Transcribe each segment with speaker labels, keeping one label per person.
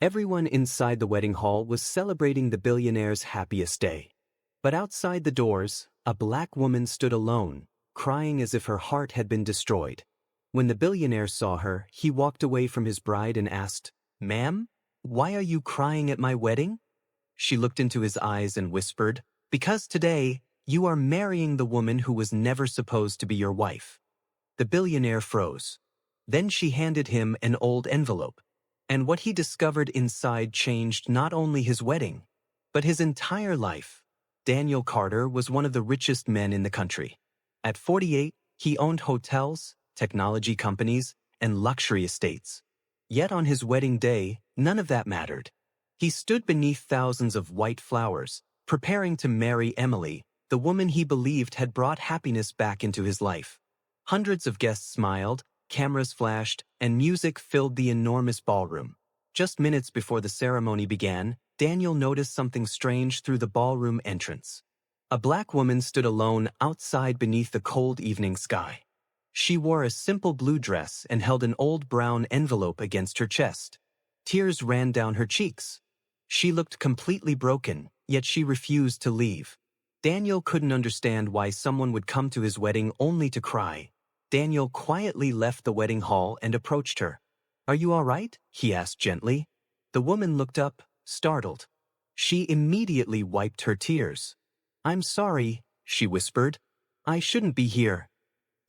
Speaker 1: Everyone inside the wedding hall was celebrating the billionaire's happiest day. But outside the doors, a black woman stood alone, crying as if her heart had been destroyed. When the billionaire saw her, he walked away from his bride and asked, "Ma'am, why are you crying at my wedding?" She looked into his eyes and whispered, "Because today, you are marrying the woman who was never supposed to be your wife." The billionaire froze. Then she handed him an old envelope. And what he discovered inside changed not only his wedding, but his entire life. Daniel Carter was one of the richest men in the country. At 48, he owned hotels, technology companies, and luxury estates. Yet on his wedding day, none of that mattered. He stood beneath thousands of white flowers, preparing to marry Emily, the woman he believed had brought happiness back into his life. Hundreds of guests smiled, cameras flashed, and music filled the enormous ballroom. Just minutes before the ceremony began, Daniel noticed something strange through the ballroom entrance. A black woman stood alone outside beneath the cold evening sky. She wore a simple blue dress and held an old brown envelope against her chest. Tears ran down her cheeks. She looked completely broken, yet she refused to leave. Daniel couldn't understand why someone would come to his wedding only to cry. Daniel quietly left the wedding hall and approached her. "Are you all right?" he asked gently. The woman looked up, startled. She immediately wiped her tears. "I'm sorry," she whispered. "I shouldn't be here."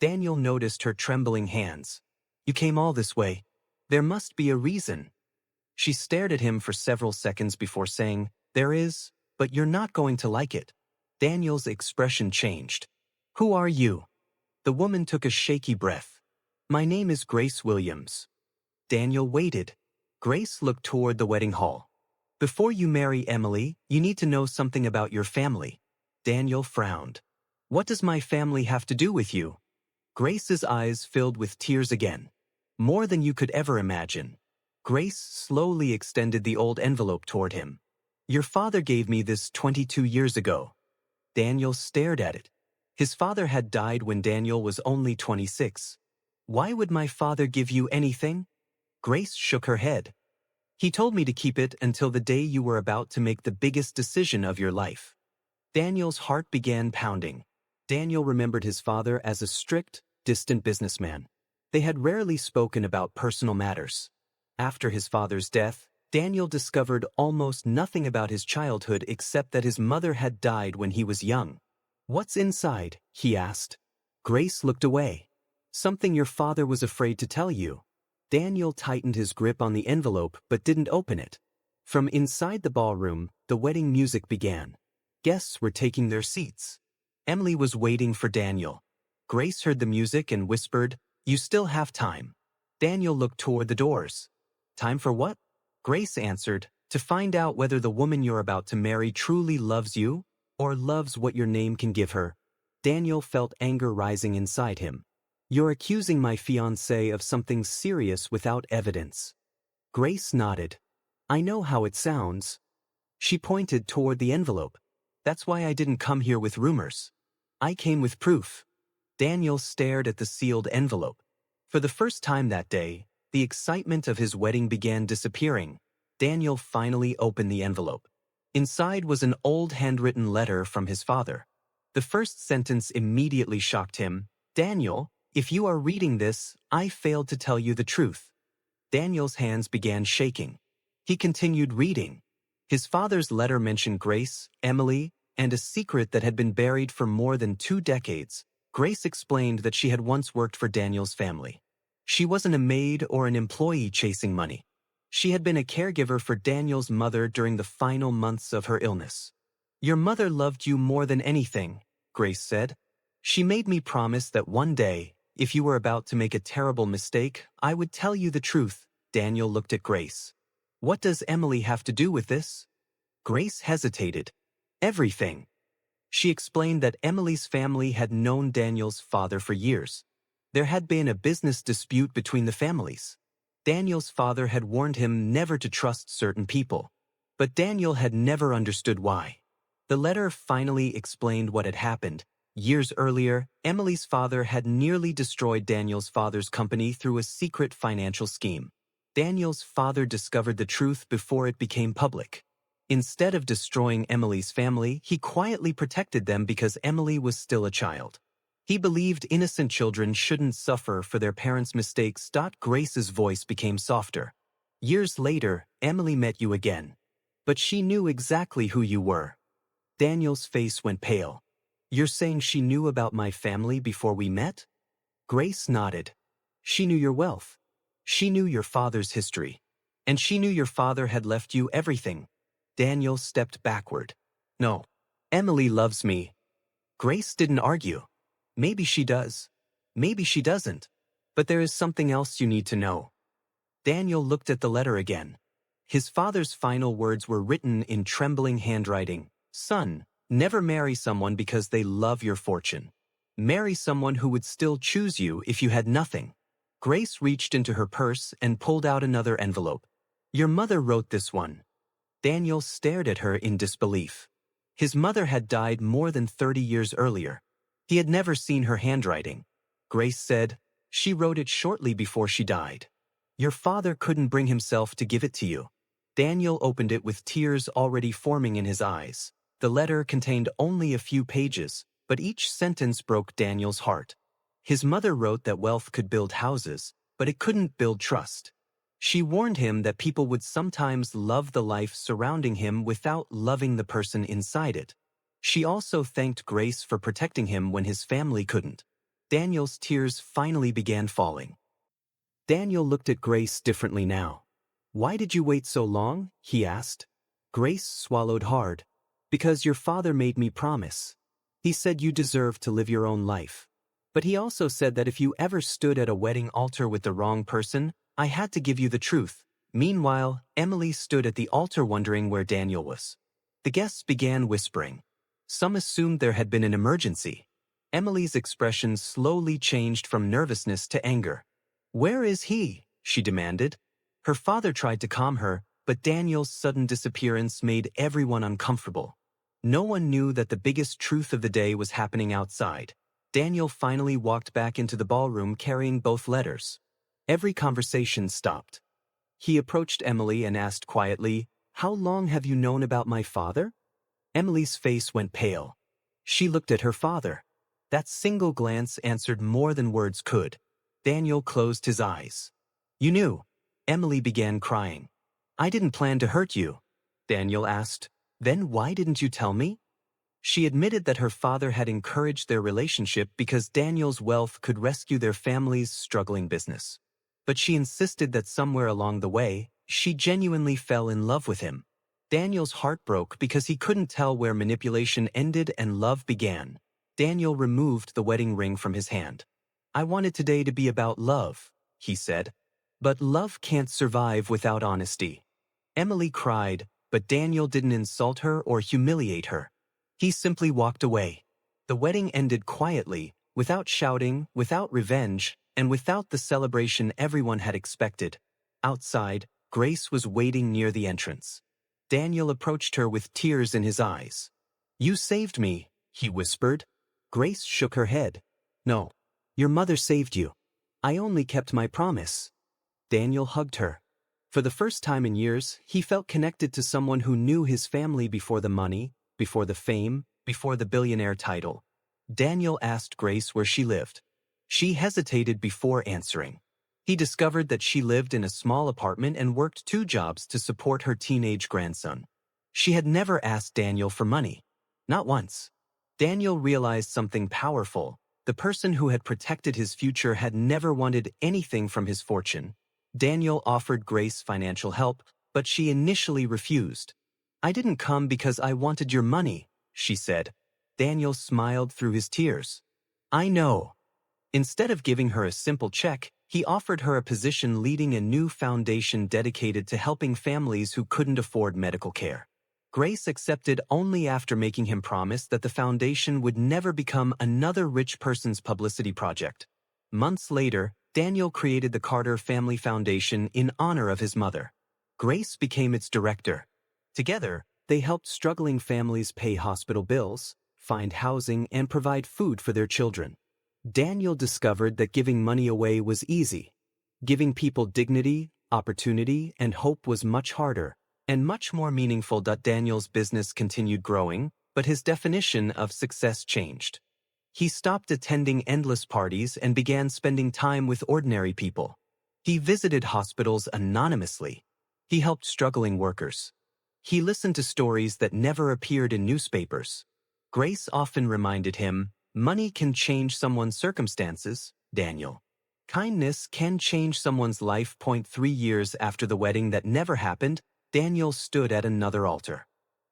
Speaker 1: Daniel noticed her trembling hands. "You came all this way. There must be a reason." She stared at him for several seconds before saying, "There is, but you're not going to like it." Daniel's expression changed. "Who are you?" The woman took a shaky breath. "My name is Grace Williams." Daniel waited. Grace looked toward the wedding hall. "Before you marry Emily, you need to know something about your family." Daniel frowned. "What does my family have to do with you?" Grace's eyes filled with tears again. "More than you could ever imagine." Grace slowly extended the old envelope toward him. "Your father gave me this 22 years ago." Daniel stared at it. His father had died when Daniel was only 26. "Why would my father give you anything?" Grace shook her head. "He told me to keep it until the day you were about to make the biggest decision of your life." Daniel's heart began pounding. Daniel remembered his father as a strict, distant businessman. They had rarely spoken about personal matters. After his father's death, Daniel discovered almost nothing about his childhood except that his mother had died when he was young. "What's inside?" he asked. Grace looked away. "Something your father was afraid to tell you." Daniel tightened his grip on the envelope but didn't open it. From inside the ballroom, the wedding music began. Guests were taking their seats. Emily was waiting for Daniel. Grace heard the music and whispered, "You still have time." Daniel looked toward the doors. "Time for what?" Grace answered, "To find out whether the woman you're about to marry truly loves you, or loves what your name can give her." Daniel felt anger rising inside him. "You're accusing my fiancé of something serious without evidence." Grace nodded. "I know how it sounds." She pointed toward the envelope. "That's why I didn't come here with rumors. I came with proof." Daniel stared at the sealed envelope. For the first time that day, the excitement of his wedding began disappearing. Daniel finally opened the envelope. Inside was an old handwritten letter from his father. The first sentence immediately shocked him. "Daniel, if you are reading this, I failed to tell you the truth." Daniel's hands began shaking. He continued reading. His father's letter mentioned Grace, Emily, and a secret that had been buried for more than 2 decades. Grace explained that she had once worked for Daniel's family. She wasn't a maid or an employee chasing money. She had been a caregiver for Daniel's mother during the final months of her illness. "Your mother loved you more than anything," Grace said. "She made me promise that one day, if you were about to make a terrible mistake, I would tell you the truth." Daniel looked at Grace. "What does Emily have to do with this?" Grace hesitated. "Everything." She explained that Emily's family had known Daniel's father for years. There had been a business dispute between the families. Daniel's father had warned him never to trust certain people, but Daniel had never understood why. The letter finally explained what had happened. Years earlier, Emily's father had nearly destroyed Daniel's father's company through a secret financial scheme. Daniel's father discovered the truth before it became public. Instead of destroying Emily's family, he quietly protected them because Emily was still a child. He believed innocent children shouldn't suffer for their parents' mistakes. Grace's voice became softer. Years later, Emily met you again. But she knew exactly who you were. Daniel's face went pale. You're saying she knew about my family before we met? Grace nodded. She knew your wealth. She knew your father's history. And she knew your father had left you everything. Daniel stepped backward. No. Emily loves me. Grace didn't argue. Maybe she does. Maybe she doesn't. But there is something else you need to know. Daniel looked at the letter again. His father's final words were written in trembling handwriting. Son, never marry someone because they love your fortune. Marry someone who would still choose you if you had nothing. Grace reached into her purse and pulled out another envelope. Your mother wrote this one. Daniel stared at her in disbelief. His mother had died more than 30 years earlier. He had never seen her handwriting. Grace said, she wrote it shortly before she died. Your father couldn't bring himself to give it to you. Daniel opened it with tears already forming in his eyes. The letter contained only a few pages, but each sentence broke Daniel's heart. His mother wrote that wealth could build houses, but it couldn't build trust. She warned him that people would sometimes love the life surrounding him without loving the person inside it. She also thanked Grace for protecting him when his family couldn't. Daniel's tears finally began falling. Daniel looked at Grace differently now. Why did you wait so long? He asked. Grace swallowed hard. Because your father made me promise. He said you deserve to live your own life. But he also said that if you ever stood at a wedding altar with the wrong person, I had to give you the truth. Meanwhile, Emily stood at the altar wondering where Daniel was. The guests began whispering. Some assumed there had been an emergency. Emily's expression slowly changed from nervousness to anger. Where is he? She demanded. Her father tried to calm her, but Daniel's sudden disappearance made everyone uncomfortable. No one knew that the biggest truth of the day was happening outside. Daniel finally walked back into the ballroom carrying both letters. Every conversation stopped. He approached Emily and asked quietly, How long have you known about my father? Emily's face went pale. She looked at her father. That single glance answered more than words could. Daniel closed his eyes. You knew. Emily began crying. I didn't plan to hurt you. Daniel asked. Then why didn't you tell me? She admitted that her father had encouraged their relationship because Daniel's wealth could rescue their family's struggling business. But she insisted that somewhere along the way, she genuinely fell in love with him. Daniel's heart broke because he couldn't tell where manipulation ended and love began. Daniel removed the wedding ring from his hand. I wanted today to be about love, he said. But love can't survive without honesty. Emily cried, but Daniel didn't insult her or humiliate her. He simply walked away. The wedding ended quietly, without shouting, without revenge, and without the celebration everyone had expected. Outside, Grace was waiting near the entrance. Daniel approached her with tears in his eyes. You saved me, he whispered. Grace shook her head. No, your mother saved you. I only kept my promise. Daniel hugged her. For the first time in years, he felt connected to someone who knew his family before the money, before the fame, before the billionaire title. Daniel asked Grace where she lived. She hesitated before answering. He discovered that she lived in a small apartment and worked 2 jobs to support her teenage grandson. She had never asked Daniel for money. Not once. Daniel realized something powerful. The person who had protected his future had never wanted anything from his fortune. Daniel offered Grace financial help, but she initially refused. I didn't come because I wanted your money, she said. Daniel smiled through his tears. I know. Instead of giving her a simple check, he offered her a position leading a new foundation dedicated to helping families who couldn't afford medical care. Grace accepted only after making him promise that the foundation would never become another rich person's publicity project. Months later, Daniel created the Carter Family Foundation in honor of his mother. Grace became its director. Together, they helped struggling families pay hospital bills, find housing, and provide food for their children. Daniel discovered that giving money away was easy. Giving people dignity, opportunity, and hope was much harder and much more meaningful. Daniel's business continued growing, but his definition of success changed. He stopped attending endless parties and began spending time with ordinary people. He visited hospitals anonymously. He helped struggling workers. He listened to stories that never appeared in newspapers. Grace often reminded him, "Money can change someone's circumstances, Daniel. Kindness can change someone's life." 3 years after the wedding that never happened, Daniel stood at another altar.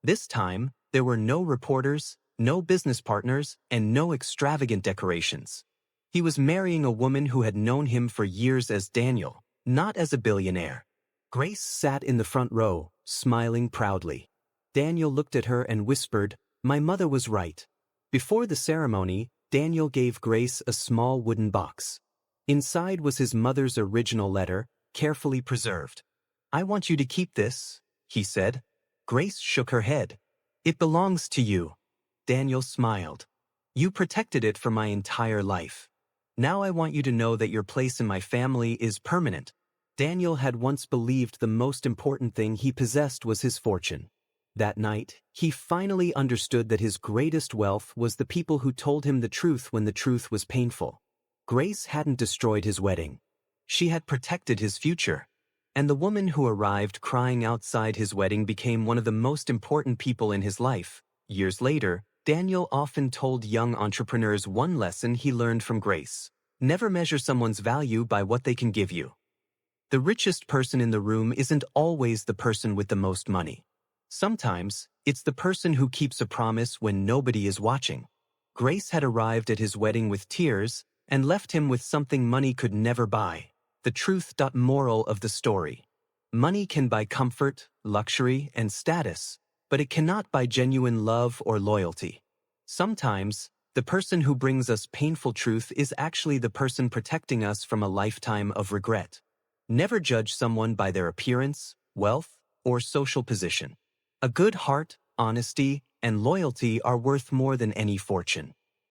Speaker 1: This time, there were no reporters, no business partners, and no extravagant decorations. He was marrying a woman who had known him for years as Daniel, not as a billionaire. Grace sat in the front row, smiling proudly. Daniel looked at her and whispered, "My mother was right." Before the ceremony, Daniel gave Grace a small wooden box. Inside was his mother's original letter, carefully preserved. "I want you to keep this," he said. Grace shook her head. "It belongs to you." Daniel smiled. "You protected it for my entire life. Now I want you to know that your place in my family is permanent." Daniel had once believed the most important thing he possessed was his fortune. That night, he finally understood that his greatest wealth was the people who told him the truth when the truth was painful. Grace hadn't destroyed his wedding. She had protected his future. And the woman who arrived crying outside his wedding became one of the most important people in his life. Years later, Daniel often told young entrepreneurs one lesson he learned from Grace: never measure someone's value by what they can give you. The richest person in the room isn't always the person with the most money. Sometimes, it's the person who keeps a promise when nobody is watching. Grace had arrived at his wedding with tears and left him with something money could never buy: the truth. Moral of the story: money can buy comfort, luxury, and status, but it cannot buy genuine love or loyalty. Sometimes, the person who brings us painful truth is actually the person protecting us from a lifetime of regret. Never judge someone by their appearance, wealth, or social position. A good heart, honesty, and loyalty are worth more than any fortune.